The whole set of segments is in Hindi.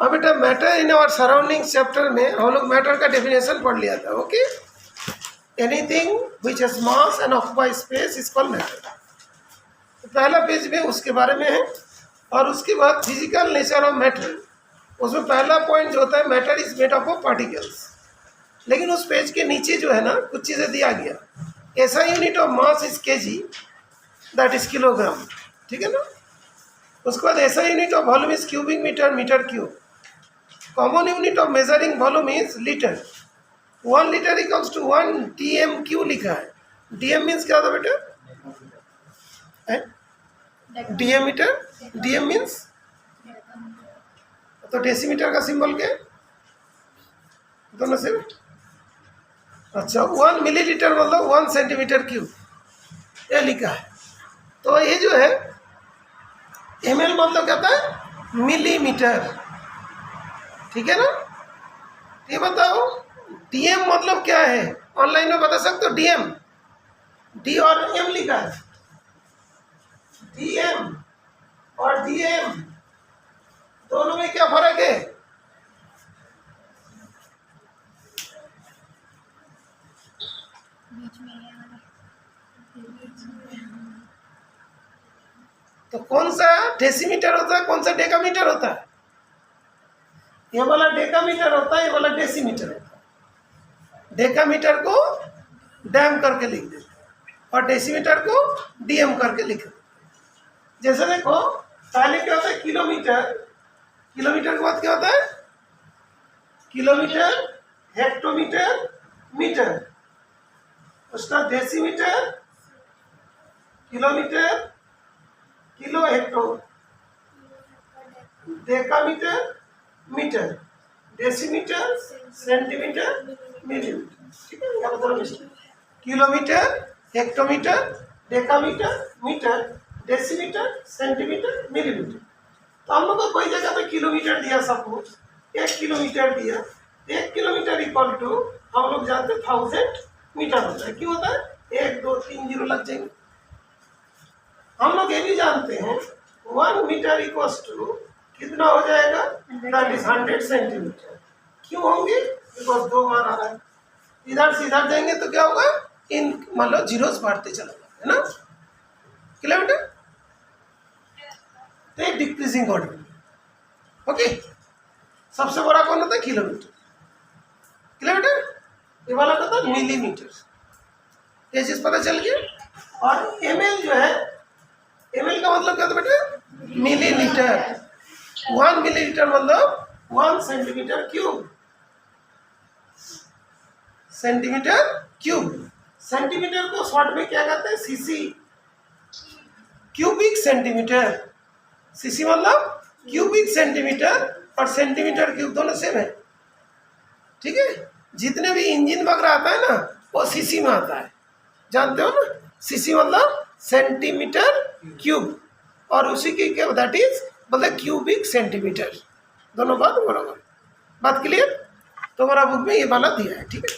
अब बेटा matter in our surrounding chapter में हम लोग मैटर का डेफिनेशन पढ़ लिया था. Okay, anything which has mass and occupy space is called matter. तो पहला पेज में उसके बारे में है. और उसके बाद फिजिकल नेचर ऑफ मैटर, उसमें पहला पॉइंट जो होता है matter is made up of particles. लेकिन उस पेज के नीचे जो है ना कुछ चीज़ें दिया गया. ऐसा unit of mass is KG, that is kilogram. ठीक है ना. उसके बाद ऐसा unit of volume is cubic metre, metre cube. Common unit of measuring volume is litre. 1 litre equals to 1 DM cube लिखा है. DM मीन्स क्या होता बेटा? डिएमीटर. DM मीन्स तो डेसीमीटर का सिंबल क्या है दोनों से? अच्छा, 1 मिलीलीटर मतलब 1 सेंटीमीटर क्यूब, ये लिखा है. तो ये जो है ml मतलब क्या होता है? मिलीमीटर. ठीक है ना. ये बताओ DM मतलब क्या है? ऑनलाइन में बता सकते हो. DM, D और M लिखा है. DM और DM दोनों में क्या फर्क है? तो कौन सा डेसीमीटर होता है, कौन सा डेकामीटर होता है? ये वाला डेकामीटर होता है, ये वाला डेसीमीटर होता है. डेकामीटर को डैम करके लिख देते हैं और डेसीमीटर को DM करके लिख देते हैं. जैसे देखो पहले क्या होता है? किलोमीटर. किलोमीटर के बाद क्या होता है? Kilometre, hectometre, metre. उसका decimetre, kilometre, kilo hecto, decametre, metre, decimetre, centimetre, millimetre. ठीक है. क्या बता रहा? Kilometre, hectometre, decametre, metre, decimetre, centimetre, millimetre. तो हम लोग को कोई जगह पे किलोमीटर दिया, सपोज 1 किलोमीटर दिया. 1 किलोमीटर इक्वल टू हम लोग जानते हैं 1000 मीटर होता है. क्यों होता है? 1 2 3 जीरो लग जाएंगे. हम लोग ये भी जानते हैं 1 मीटर इक्वल्स टू कितना हो जाएगा? That is 100 centimetre. क्यों होंगे? बिकॉज 2 बार आ रहा है. इधर से इधर जाएंगे तो क्या होगा? इन मान लो जीरोस बढ़ते चला जाएगा, है ना. किलोमीटर तो एक डिक्रीजिंग ऑर्डर. ओके. सबसे बड़ा कौन होता है? किलोमीटर. किलोमीटर. ये वाला होता है मिलीमीटर. ये चीज पता चल गया. और ml जो है, ml का मतलब क्या होता है बेटा? मिलीलीटर. 1 मिलीलीटर मतलब 1 centimetre cube. Centimetre cube. Centimetre को शॉर्ट में क्या कहते हैं? सीसी. Cubic centimetre. सीसी मतलब क्यूबिक सेंटीमीटर और सेंटीमीटर क्यूब दोनों सेम है. ठीक है. जितने भी इंजन वगैरह आता है ना वो सीसी में आता है. जानते हो ना. सीसी मतलब सेंटीमीटर क्यूब और उसी की क्या दैट इज मतलब क्यूबिक सेंटीमीटर. दोनों बात बराबर. बात क्लियर. तो हमारा बुक में ये वाला दिया है. ठीक है.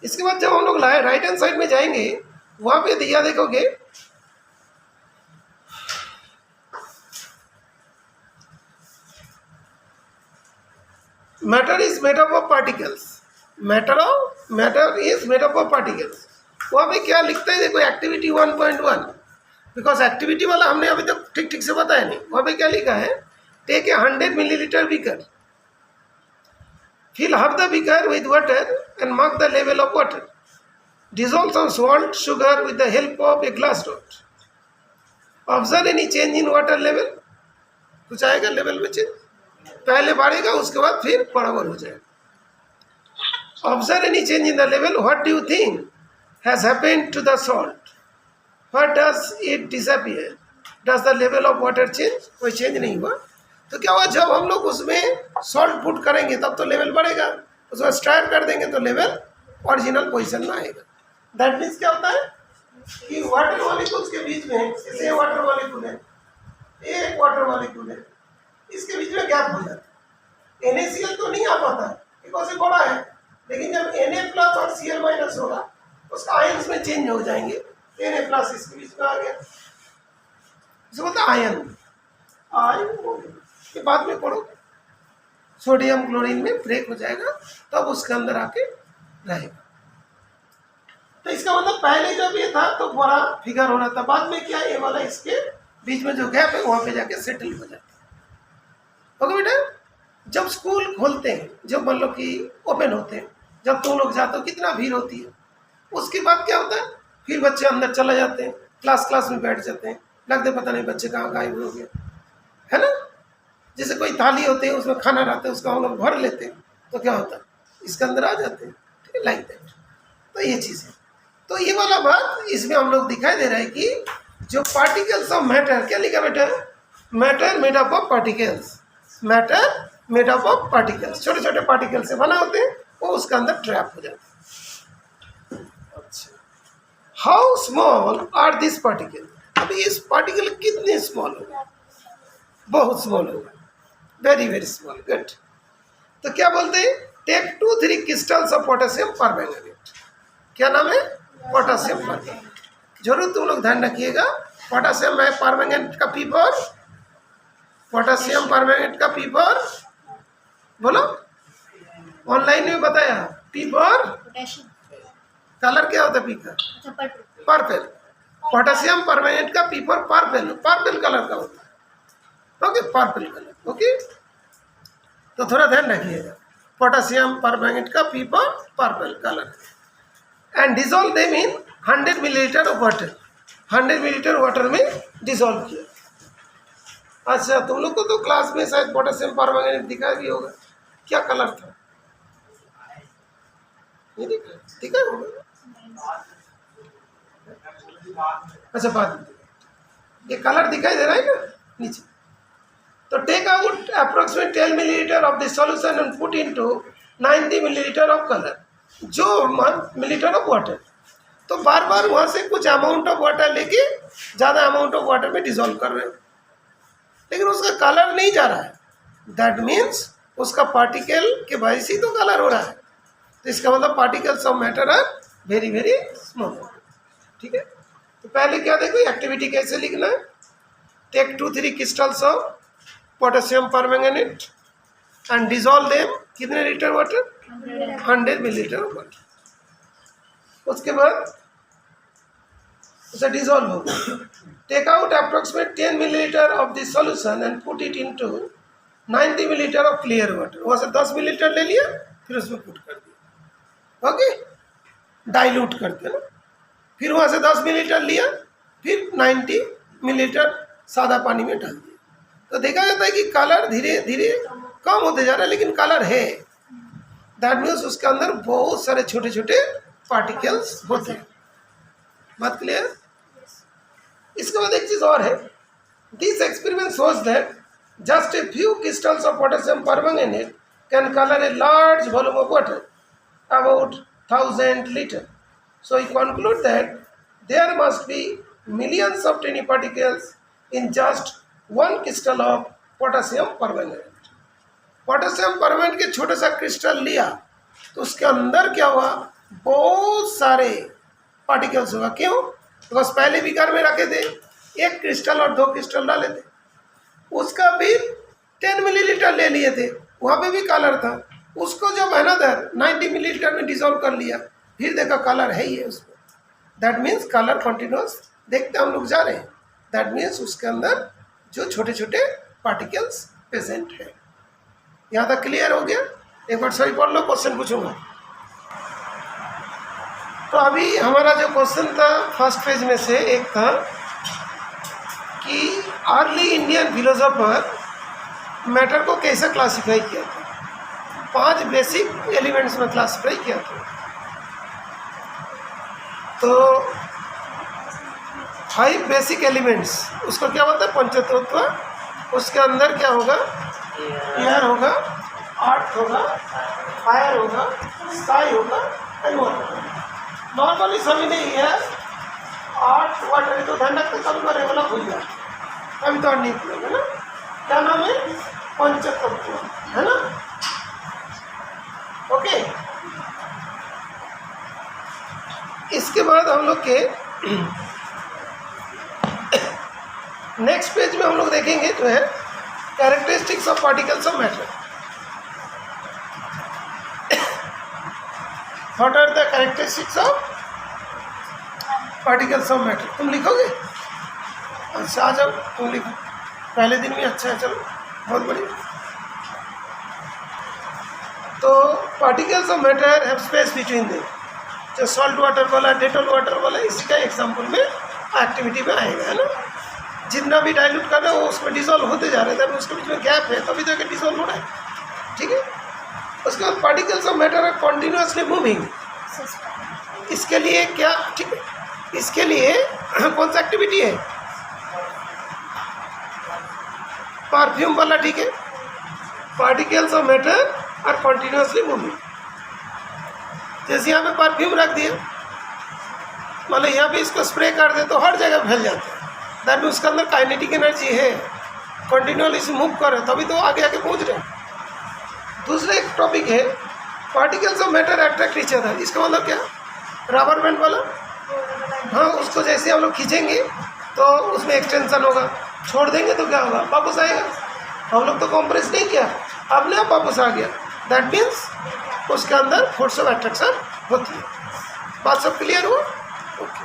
इसके बाद जब हम लोग राइट हैंड साइड में जाएंगे वहां पे दिया देखोगे matter is made up of particles. Matter is made up of particles. वहाँ पे क्या लिखता है देखो? एक्टिविटी 1.1. बिकॉज एक्टिविटी वाला हमने अभी तक ठीक से बताया नहीं. वहाँ पे क्या लिखा है? Take a 100 millilitre beaker, fill half the beaker with water and mark the level of water. Dissolve some salt, sugar with the help of a glass rod. Observe any change in water level. कुछ आएगा लेवल में चेंज. पहले बढ़ेगा उसके बाद फिर बराबर हो जाएगा. Observe any change in the level. What do you think has happened to the salt? What does it disappear? Does the level of water change? कोई चेंज नहीं हुआ. तो क्या हुआ? जब हम लोग उसमें सॉल्ट पुट करेंगे तब तो लेवल बढ़ेगा. उसको स्ट्राइप कर देंगे तो लेवल ओरिजिनल पोजीशन में आएगा. दैट मीन्स क्या होता है कि वाटर मॉलिक्यूल्स के बीच में जैसे वाटर मॉलिक्यूल है, एक वाटर मॉलिक्यूल है, इसके बीच में गैप हो जाता है. NaCl तो नहीं आ पाता है बिकॉज ये बड़ा है. लेकिन जब Na+ और Cl- होगा उसका आयन्स में चेंज हो जाएंगे. Na+ इसके बीच में आ गया, इसे बोलते हैं आयन. आयन हो गया. ये बाद में पढ़ो. सोडियम क्लोरीन में ब्रेक हो जाएगा, तब उसके अंदर आके रहेगा। तो इसका मतलब पहले जब ये था तो बड़ा फिगर हो रहा था, बाद में क्या ये वाला इसके बीच में जो गैप है वहाँ पे जाके सेटल हो जाता है। ओके बेटा, जब स्कूल खोलते हैं, जब मान लो कि ओपन होते हैं, जब तुम लोग जाते हो कितना भीड़ होती है, उसके बाद क्या होता है, फिर बच्चे अंदर चले जाते हैं, क्लास में बैठ जाते हैं, लगते पता नहीं बच्चे कहाँ गायब हो गए, है ना। जैसे कोई थाली होती है उसमें खाना रहता है, उसका हम लोग भर लेते हैं, तो क्या होता है, इसके अंदर आ जाते हैं, ठीक है, लाइक दैट। तो ये चीज़ है। तो ये वाला बात इसमें हम लोग दिखाई दे रहा है कि जो पार्टिकल्स ऑफ मैटर, क्या लिखा बेटा, matter made up of particles, matter made up of particles, छोटे छोटे पार्टिकल से बना होते हैं, वो उसके अंदर ट्रैप हो जाते हैं। अच्छा, how small are this particle, अभी इस पार्टिकल कितने स्मॉल होगा, बहुत स्मॉल होगा, वेरी वेरी स्मॉल, गुड। तो क्या बोलते हैं, take 2-3 crystals of potassium permanganate, क्या नाम है, पोटेशियम परमैंगनेट। जरूर तुम लोग ध्यान रखिएगा, पोटेशियम है परमैंगनेट का पी पर, पोटेशियम परमैंगनेट का पी पर, बोलो, ऑनलाइन में बताया, पी पर कलर क्या होता है, पी का पर्पल, पोटेशियम परमैंगनेट का पी पर पर्पल, पर्पल कलर का होता है, ओके, पर्पल कलर, ओके। तो थोड़ा ध्यान रखिएगा, पोटेशियम परमैंगनेट का पी पर purple colour, and dissolve them in 100 millilitre of water, 100 millilitre water में डिजोल्व किया। अच्छा, तुम लोग को तो क्लास में शायद पोटेशियम परमैंगनेट दिखा भी होगा, क्या कलर था, ये दिखा होगा, अच्छा बाद में, ये कलर दिखाई दे रहा है ना नीचे। तो take out approximate 10 millilitre of the solution and put into 90 millilitre of colour, जो मिलीलीटर ऑफ वाटर। तो बार बार वहाँ से कुछ अमाउंट ऑफ वाटर लेके ज़्यादा अमाउंट ऑफ वाटर में डिजोल्व कर रहे हो, लेकिन उसका कलर नहीं जा रहा है, दैट मीन्स उसका पार्टिकल के वजह से तो कलर हो रहा है। तो इसका मतलब particles of matter are very very small, ठीक है। तो पहले क्या देखो, एक्टिविटी कैसे लिखना है, take 2-3 crystals of potassium permanganate and dissolve them, कितने लीटर वाटर, 100 मिलीलीटर वाटर। उसके बाद उसे डिजोल्व हो, take out approximate 10 millilitre of the solution and put it into 90 millilitre of clear water. वहाँ से 10 मिलीलीटर ले लिया, फिर उसमें पुट कर दिया, ओके, डाइल्यूट करते ना, फिर वहाँ से 10 मिलीलीटर लिया, फिर 90 मिलीलीटर सादा पानी में डाल दिया। तो देखा जाता है कि कलर धीरे धीरे कम होते जा रहा है, लेकिन कलर है, दैट मीन्स उसके अंदर बहुत सारे छोटे छोटे पार्टिकल्स होते हैं। बात क्लियर। इसके बाद एक चीज और है, this experiment shows that just a few crystals of potassium permanganate can colour a large volume of water about 1000 litre. So we conclude that there must be millions of tiny particles in just one crystal of potassium permanganate. Potassium permanganate के छोटे सा क्रिस्टल लिया तो उसके अंदर क्या हुआ, बहुत सारे पार्टिकल्स हुआ। क्यों, बिकॉज पहले बीकर में रखे थे, एक क्रिस्टल और 2 क्रिस्टल डाले थे, उसका फिर 10 मिलीलीटर ले लिए थे, वहाँ पे भी कलर था, उसको जब है ना 90 मिलीलीटर में डिसॉल्व कर लिया, फिर देखा कलर है ही है उसमें, दैट मीन्स कलर कंटिन्यूस देखते हम लोग जा रहे हैं, दैट मीन्स उसके अंदर जो छोटे छोटे पार्टिकल्स प्रेजेंट है। यहाँ तक क्लियर हो गया। एक बार सही पढ़ लो, क्वेश्चन पूछूंगा। तो अभी हमारा जो क्वेश्चन था फर्स्ट पेज में से एक था कि अर्ली इंडियन फिलोसोफर मैटर को कैसे क्लासिफाई किया था, 5 बेसिक एलिमेंट्स में क्लासिफाई किया था। तो 5 बेसिक एलिमेंट्स, उसको क्या बोलते हैं, पंचतत्व। उसके अंदर क्या होगा, एयर होगा, अर्थ होगा, फायर होगा, स्काई होगा, एंड वाटर। नॉर्मली सभी नहीं है, अर्थ वाटर तो ध्यान रखते, कभी बार वाला भूल जाए, कभी तो नहीं भूलेगा ना। क्या नाम है, पंचतत्व, है ना, ओके। इसके बाद हम लोग के नेक्स्ट पेज में हम लोग देखेंगे जो है characteristics of particles of matter. What are the characteristics of particles of matter? तुम लिखोगे? अच्छा आ जाओ, तुम लिखो। पहले दिन भी अच्छा है, चलो बहुत बढ़िया। तो particles of matter have space between them. जो सॉल्ट वाटर वाला, डेटॉल वाटर वाला, इसी का एग्जाम्पल में एक्टिविटी में आएगा, है ना। जितना भी डाइल्यूट कर रहे हो उसमें डिसॉल्व होते जा रहे थे, उसके बीच में गैप है, तभी तो डिसॉल्व हो रहा है, ठीक है। उसके बाद particles of matter are continuously moving. इसके लिए क्या, ठीक है, इसके लिए कौन सा एक्टिविटी है? परफ्यूम वाला, ठीक है। Particles of matter are continuously moving. जैसे यहाँ पे परफ्यूम रख दिया, मतलब यहाँ पे इसको स्प्रे कर दे तो हर जगह फैल जाता है, दैट मीन उसके अंदर काइनेटिक एनर्जी है, कंटिन्यूअसली मूव कर रहे, तभी तो आगे आगे पहुँच रहे हैं। दूसरा एक टॉपिक है particles of matter attract each other. इसका मतलब क्या? रबर बैंड वाला, हाँ, उसको जैसे हम लोग खींचेंगे तो उसमें एक्सटेंशन होगा, छोड़ देंगे तो क्या होगा? वापस आएगा। हम लोग तो कॉम्प्रेस नहीं किया, अपने आप वापस आ गया, दैट मीन्स उसके अंदर फोर्स ऑफ अट्रैक्शन होती है। बात सब क्लियर हुआ? ओके।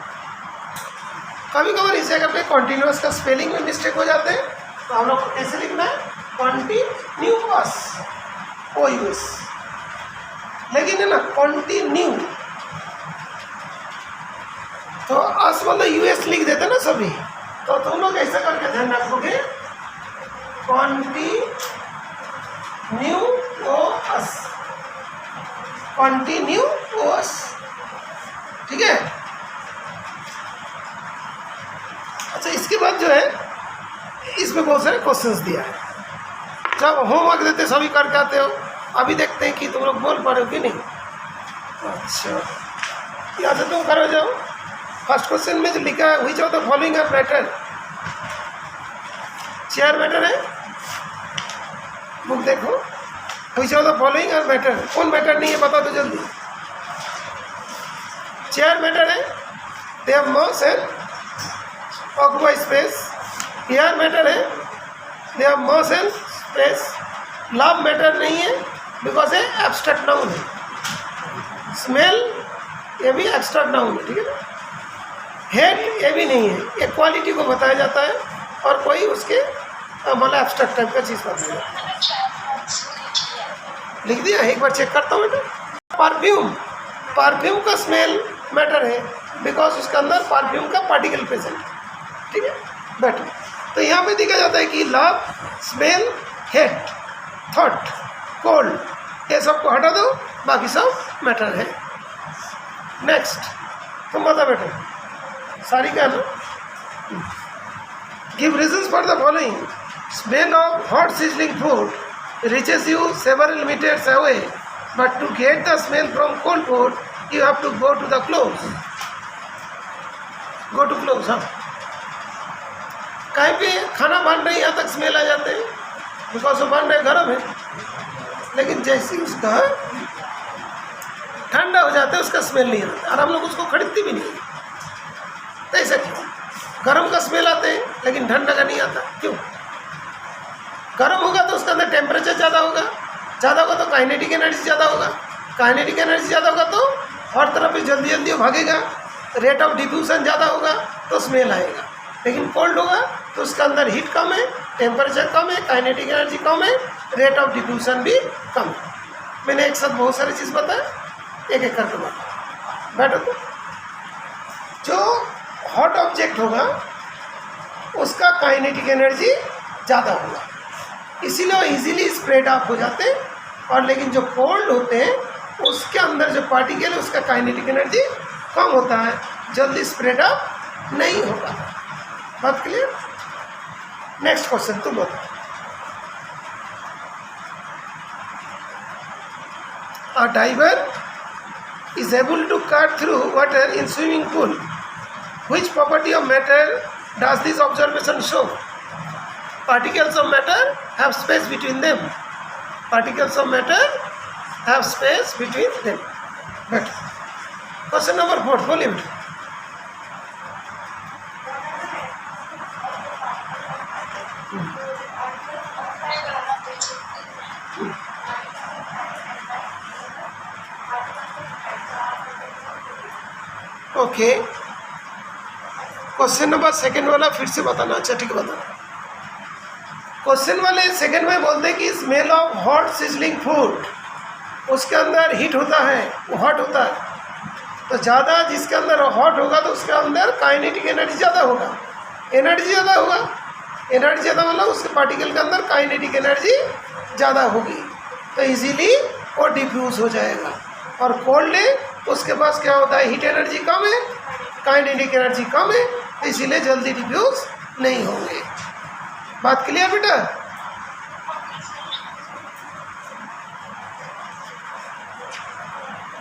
कभी कभार इस जगह पे कॉन्टिन्यूस का स्पेलिंग में मिस्टेक हो जाते हैं, तो हम लोग को कैसे लिखना है? कॉन्टिन्यूअस, OUS, लेकिन है ना कॉन्टिन्यू, तो अस मतलब US लिख देते ना सभी, तो तुम लोग ऐसा करके ध्यान रखोगे, कॉन्टिन्यूअस, कॉन्टिन्यूअस, ठीक है। अच्छा, इसके बाद जो है इसमें बहुत सारे क्वेश्चंस दिया है। जब होमवर्क देते सभी करके आते हो, अभी देखते हैं कि तुम लोग बोल पा रहे हो कि नहीं। अच्छा, यहाँ से तुम करो जाओ। फर्स्ट क्वेश्चन में जो लिखा है, which of the following are matter? Chair matter है? बुक देखो, which of the following are matter? कौन मैटर नहीं है बता दो जल्दी। चेयर मैटर है, they have mass and occupy space. Air matter है, they have mass and space. Love matter नहीं है बिकॉज ये एब्स्ट्रैक्ट नाउन है। स्मेल ये भी एब्स्ट्रैक्ट नाउन है, ठीक है ना। हेड ये भी नहीं है, ये क्वालिटी को बताया जाता है और कोई उसके मतलब एब्स्ट्रैक्ट टाइप का चीज़ बताया जाता है। लिख दिया, एक बार चेक करता हूँ बेटा। परफ्यूम, परफ्यूम का स्मेल मैटर है बिकॉज उसके अंदर परफ्यूम का पार्टिकल प्रेजेंट है, ठीक है। बैठो, तो यहाँ पे देखा जाता है कि love, smell, head, thought, cold, ये सब को हटा दो, बाकी सब मैटर है। नेक्स्ट तुम बता बेटा, सारी का ना। Give reasons for the following. Smell of hot sizzling food reaches you several meters away, but to get the smell from cold food, you have to go to the close. Go to close, हाँ। कहीं पे खाना बन रही यहाँ तक स्मेल आ जाते हैं बिकॉज वो बन रहे गर्म है, लेकिन जैसे ही उसका ठंडा हो जाता है उसका स्मेल नहीं आता, और हम लोग उसको खरीदते भी नहीं। तो ऐसा क्यों? गर्म का स्मेल आते हैं लेकिन ठंडा का नहीं आता, क्यों? गर्म होगा तो उसके अंदर टेम्परेचर ज़्यादा होगा तो काइनेटिक एनर्जी ज़्यादा होगा, काइनेटिक एनर्जी ज़्यादा होगा तो हर तरफ ही जल्दी जल्दी वो भागेगा, रेट ऑफ डिफ्यूजन ज़्यादा होगा तो स्मेल आएगा। लेकिन कोल्ड होगा तो उसके अंदर हीट कम है, टेम्परेचर कम है, काइनेटिक एनर्जी कम है, रेट ऑफ डिफ्यूजन भी कम है। मैंने एक साथ बहुत सारी चीज़ बताया, एक एक करके बताया। बैठो, तो जो हॉट ऑब्जेक्ट होगा उसका काइनेटिक एनर्जी ज़्यादा होगा, इसीलिए वो इजीली स्प्रेड आउट हो जाते हैं। और लेकिन जो कोल्ड होते हैं उसके अंदर जो पार्टिकल है उसका काइनेटिक एनर्जी कम होता है, जल्दी स्प्रेड आउट नहीं हो पाता। बात क्लियर? नेक्स्ट क्वेश्चन तुम बताओ। A diver is able to cut through water in swimming pool. Which property of matter does this observation show? Particles of matter have space between them. Particles of matter have space between them. But question number 4, volume 2. Okay, question number second वाला फिर से बताना। अच्छा ठीक है, बताना। क्वेश्चन वाले सेकंड में बोलते हैं कि smell of hot sizzling food, उसके अंदर हीट होता है, वो हॉट होता है, तो ज़्यादा जिसके अंदर हॉट होगा तो उसके अंदर काइनेटिक एनर्जी ज़्यादा होगा, एनर्जी ज़्यादा होगा। एनर्जी ज़्यादा मतलब उसके पार्टिकल के अंदर काइनेटिक एनर्जी ज़्यादा होगी, तो इजीली वो डिफ्यूज़ हो जाएगा। और कोल्ड है उसके पास क्या होता है, हीट एनर्जी कम है, काइनेटिक एनर्जी कम है, तो इसीलिए जल्दी डिफ्यूज़ नहीं होंगे। बात क्लियर बेटा?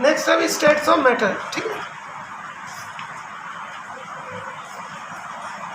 नेक्स्ट अब स्टेट्स ऑफ मैटर, ठीक है।